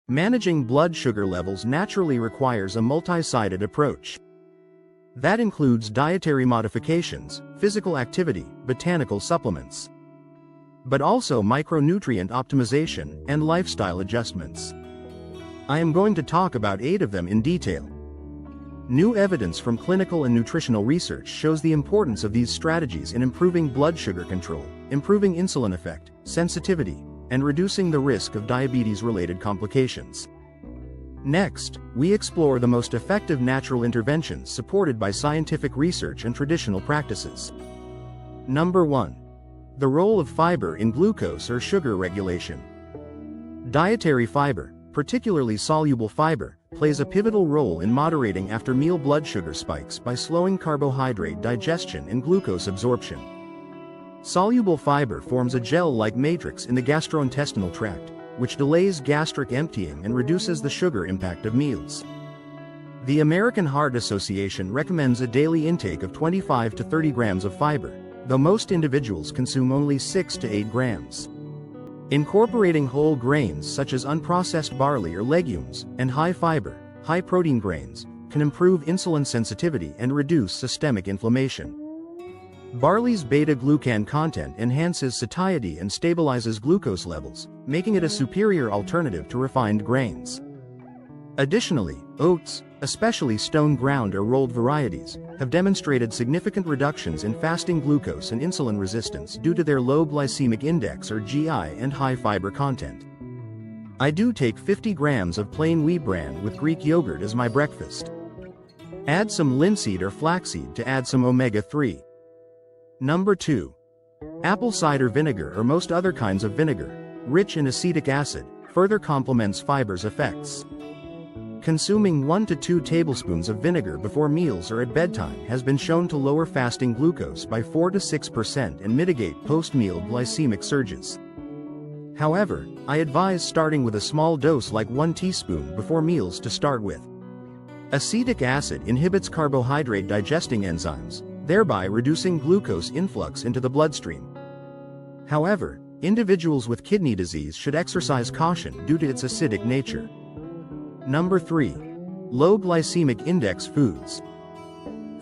Managing blood sugar levels naturally requires a multi-sided approach. That includes dietary modifications, physical activity, botanical supplements, but also micronutrient optimization and lifestyle adjustments. I am going to talk about 8 of them in detail. New evidence from clinical and nutritional research shows the importance of these strategies in improving blood sugar control, improving insulin effect, sensitivity, and reducing the risk of diabetes-related complications. Next, we explore the most effective natural interventions supported by scientific research and traditional practices. Number 1. The role of fiber in glucose or sugar regulation. Dietary fiber, particularly soluble fiber, plays a pivotal role in moderating after-meal blood sugar spikes by slowing carbohydrate digestion and glucose absorption. Soluble fiber forms a gel-like matrix in the gastrointestinal tract, which delays gastric emptying and reduces the sugar impact of meals. The American Heart Association recommends a daily intake of 25 to 30 grams of fiber, though most individuals consume only 6 to 8 grams. Incorporating whole grains such as unprocessed barley or legumes, and high-fiber, high-protein grains, can improve insulin sensitivity and reduce systemic inflammation. Barley's beta-glucan content enhances satiety and stabilizes glucose levels, making it a superior alternative to refined grains. Additionally, oats, especially stone ground or rolled varieties, have demonstrated significant reductions in fasting glucose and insulin resistance due to their low glycemic index or GI and high fiber content. I do take 50 grams of plain wheat bran with Greek yogurt as my breakfast. Add some linseed or flaxseed to add some omega-3. Number 2. Apple cider vinegar or most other kinds of vinegar, rich in acetic acid, further complements fiber's effects. Consuming 1 to 2 tablespoons of vinegar before meals or at bedtime has been shown to lower fasting glucose by 4 to 6% and mitigate post-meal glycemic surges. However, I advise starting with a small dose like 1 teaspoon before meals to start with. Acetic acid inhibits carbohydrate digesting enzymes, thereby reducing glucose influx into the bloodstream. However, individuals with kidney disease should exercise caution due to its acidic nature. Number 3. Low glycemic index foods.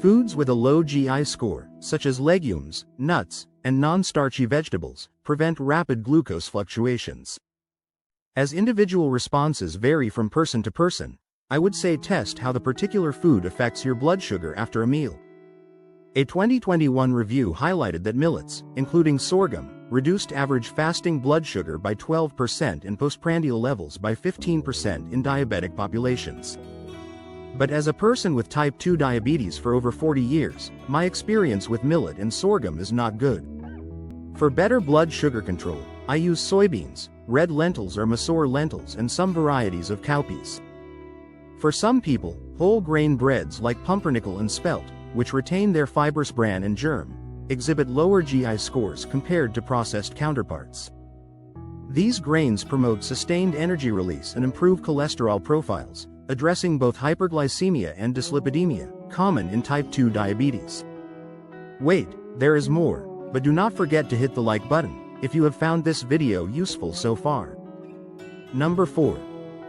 Foods with a low GI score, such as legumes, nuts, and non-starchy vegetables, prevent rapid glucose fluctuations. As individual responses vary from person to person, I would say test how the particular food affects your blood sugar after a meal. A 2021 review highlighted that millets, including sorghum, reduced average fasting blood sugar by 12% and postprandial levels by 15% in diabetic populations. But as a person with type 2 diabetes for over 40 years, my experience with millet and sorghum is not good. For better blood sugar control, I use soybeans, red lentils or Masoor lentils and some varieties of cowpeas. For some people, whole grain breads like pumpernickel and spelt, which retain their fibrous bran and germ, exhibit lower GI scores compared to processed counterparts. These grains promote sustained energy release and improve cholesterol profiles, addressing both hyperglycemia and dyslipidemia, common in type 2 diabetes. Wait, there is more, but do not forget to hit the like button if you have found this video useful so far. Number 4.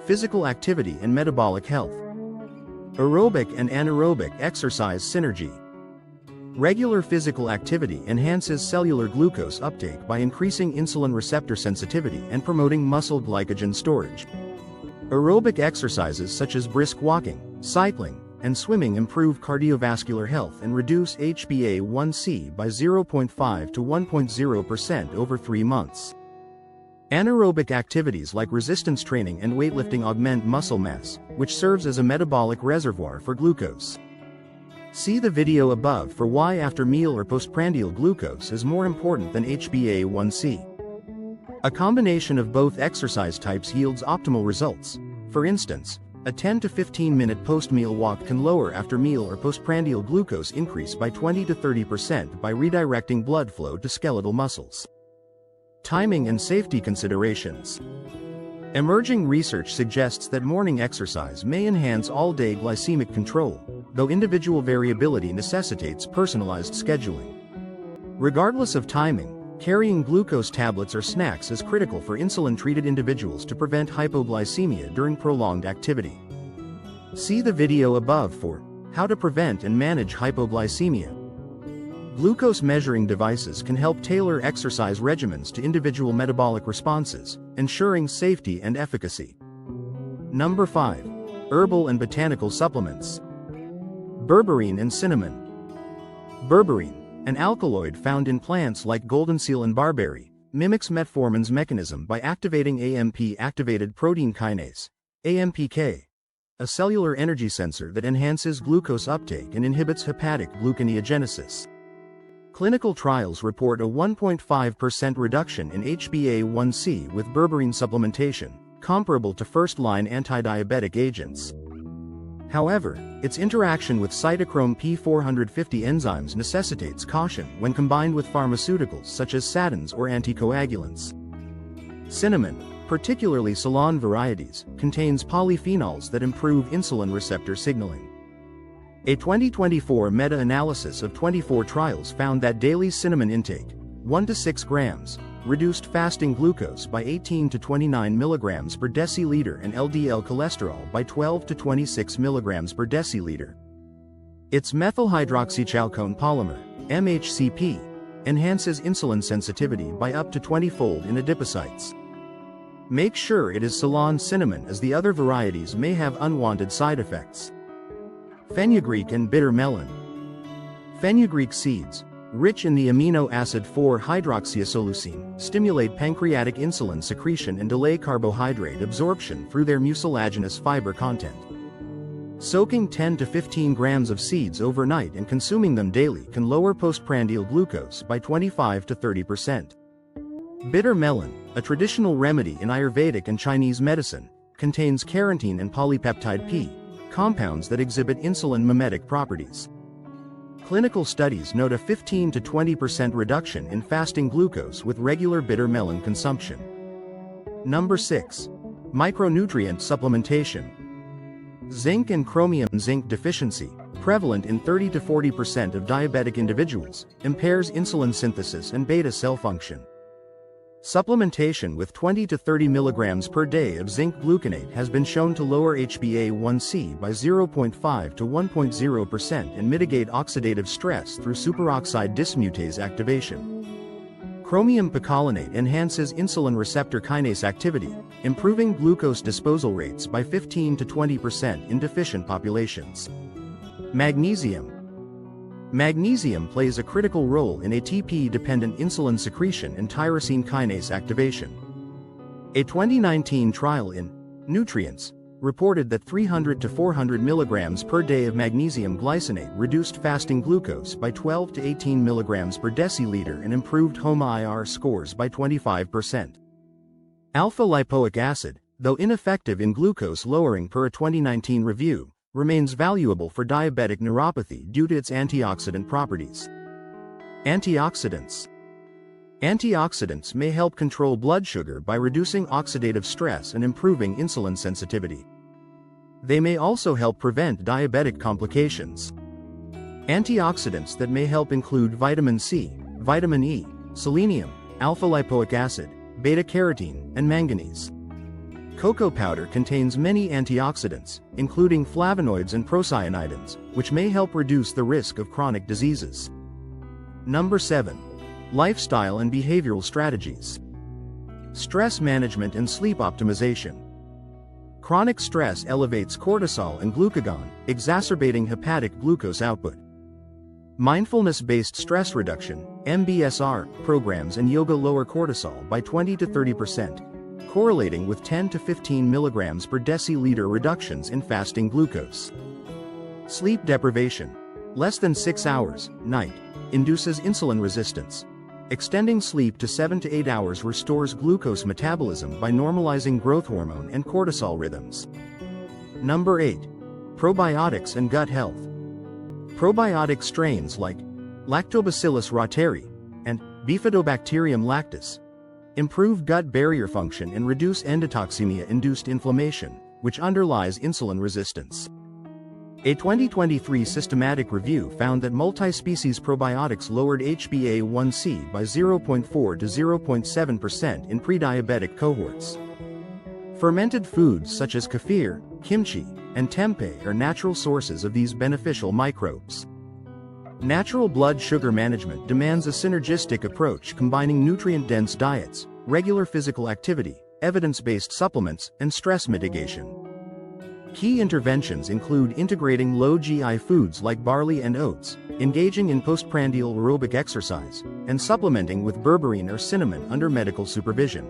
Physical activity and metabolic health. Aerobic and anaerobic exercise synergy. Regular physical activity enhances cellular glucose uptake by increasing insulin receptor sensitivity and promoting muscle glycogen storage. Aerobic exercises such as brisk walking, cycling, and swimming improve cardiovascular health and reduce HbA1c by 0.5 to 1.0% over 3 months. Anaerobic activities like resistance training and weightlifting augment muscle mass, which serves as a metabolic reservoir for glucose. See the video above for why after-meal or postprandial glucose is more important than HbA1c. A combination of both exercise types yields optimal results. For instance, a 10 to 15-minute post-meal walk can lower after-meal or postprandial glucose increase by 20 to 30% by redirecting blood flow to skeletal muscles. Timing and safety considerations. Emerging research suggests that morning exercise may enhance all-day glycemic control, though individual variability necessitates personalized scheduling. Regardless of timing, Carrying glucose tablets or snacks is critical for insulin-treated individuals to prevent hypoglycemia during prolonged activity. See the video above for how to prevent and manage hypoglycemia. Glucose measuring devices can help tailor exercise regimens to individual metabolic responses, ensuring safety and efficacy. Number 5. Herbal and botanical supplements. Berberine and cinnamon. Berberine, an alkaloid found in plants like goldenseal and barberry, mimics metformin's mechanism by activating AMP-activated protein kinase, AMPK, a cellular energy sensor that enhances glucose uptake and inhibits hepatic gluconeogenesis. Clinical trials report a 1.5% reduction in HbA1c with berberine supplementation, comparable to first-line anti-diabetic agents. However, its interaction with cytochrome P450 enzymes necessitates caution when combined with pharmaceuticals such as statins or anticoagulants. Cinnamon, particularly Ceylon varieties, contains polyphenols that improve insulin receptor signaling. A 2024 meta-analysis of 24 trials found that daily cinnamon intake, 1 to 6 grams, reduced fasting glucose by 18 to 29 milligrams per deciliter and LDL cholesterol by 12 to 26 milligrams per deciliter. Its methylhydroxychalcone polymer, MHCP, enhances insulin sensitivity by up to 20-fold in adipocytes. Make sure it is Ceylon cinnamon, as the other varieties may have unwanted side effects. Fenugreek and bitter melon. Fenugreek seeds, rich in the amino acid 4-hydroxyisoleucine, stimulate pancreatic insulin secretion and delay carbohydrate absorption through their mucilaginous fiber content. Soaking 10 to 15 grams of seeds overnight and consuming them daily can lower postprandial glucose by 25 to 30%. Bitter melon, a traditional remedy in Ayurvedic and Chinese medicine, contains carotene and polypeptide P, compounds that exhibit insulin mimetic properties. Clinical studies note a 15 to 20% reduction in fasting glucose with regular bitter melon consumption. Number 6. Micronutrient supplementation. Zinc and chromium. Zinc deficiency, prevalent in 30 to 40% of diabetic individuals, impairs insulin synthesis and beta cell function. Supplementation with 20 to 30 milligrams per day of zinc gluconate has been shown to lower HbA1c by 0.5 to 1.0% and mitigate oxidative stress through superoxide dismutase activation. Chromium picolinate enhances insulin receptor kinase activity, improving glucose disposal rates by 15 to 20% in deficient populations. Magnesium. Magnesium plays a critical role in ATP-dependent insulin secretion and tyrosine kinase activation. A 2019 trial in Nutrients reported that 300 to 400 milligrams per day of magnesium glycinate reduced fasting glucose by 12 to 18 milligrams per deciliter and improved HOMA-IR scores by 25%. Alpha-lipoic acid, though ineffective in glucose lowering per a 2019 review, remains valuable for diabetic neuropathy due to its antioxidant properties. Antioxidants. Antioxidants may help control blood sugar by reducing oxidative stress and improving insulin sensitivity. They may also help prevent diabetic complications. Antioxidants that may help include vitamin C, vitamin E, selenium, alpha-lipoic acid, beta-carotene, and manganese. Cocoa powder contains many antioxidants, including flavonoids and procyanidins, which may help reduce the risk of chronic diseases. Number 7. Lifestyle and behavioral strategies. Stress management and sleep optimization. Chronic stress elevates cortisol and glucagon, exacerbating hepatic glucose output. Mindfulness-based stress reduction, MBSR, programs and yoga lower cortisol by 20 to 30%. Correlating with 10 to 15 milligrams per deciliter reductions in fasting glucose. Sleep deprivation, less than 6 hours, night, induces insulin resistance. Extending sleep to 7 to 8 hours restores glucose metabolism by normalizing growth hormone and cortisol rhythms. Number 8. Probiotics and gut health. Probiotic strains like Lactobacillus reuteri and Bifidobacterium lactis improve gut barrier function and reduce endotoxemia-induced inflammation, which underlies insulin resistance. A 2023 systematic review found that multi-species probiotics lowered HbA1c by 0.4 to 0.7% in pre-diabetic cohorts. Fermented foods such as kefir, kimchi, and tempeh are natural sources of these beneficial microbes. Natural blood sugar management demands a synergistic approach combining nutrient-dense diets, regular physical activity, evidence-based supplements, and stress mitigation. Key interventions include integrating low GI foods like barley and oats, engaging in postprandial aerobic exercise, and supplementing with berberine or cinnamon under medical supervision.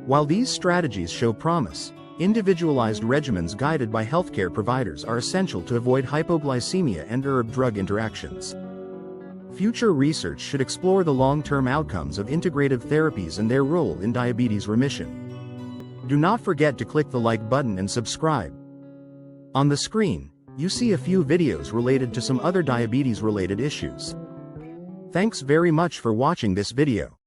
While these strategies show promise, individualized regimens guided by healthcare providers are essential to avoid hypoglycemia and herb-drug interactions. Future research should explore the long-term outcomes of integrative therapies and their role in diabetes remission. Do not forget to click the like button and subscribe. On the screen, you see a few videos related to some other diabetes-related issues. Thanks very much for watching this video.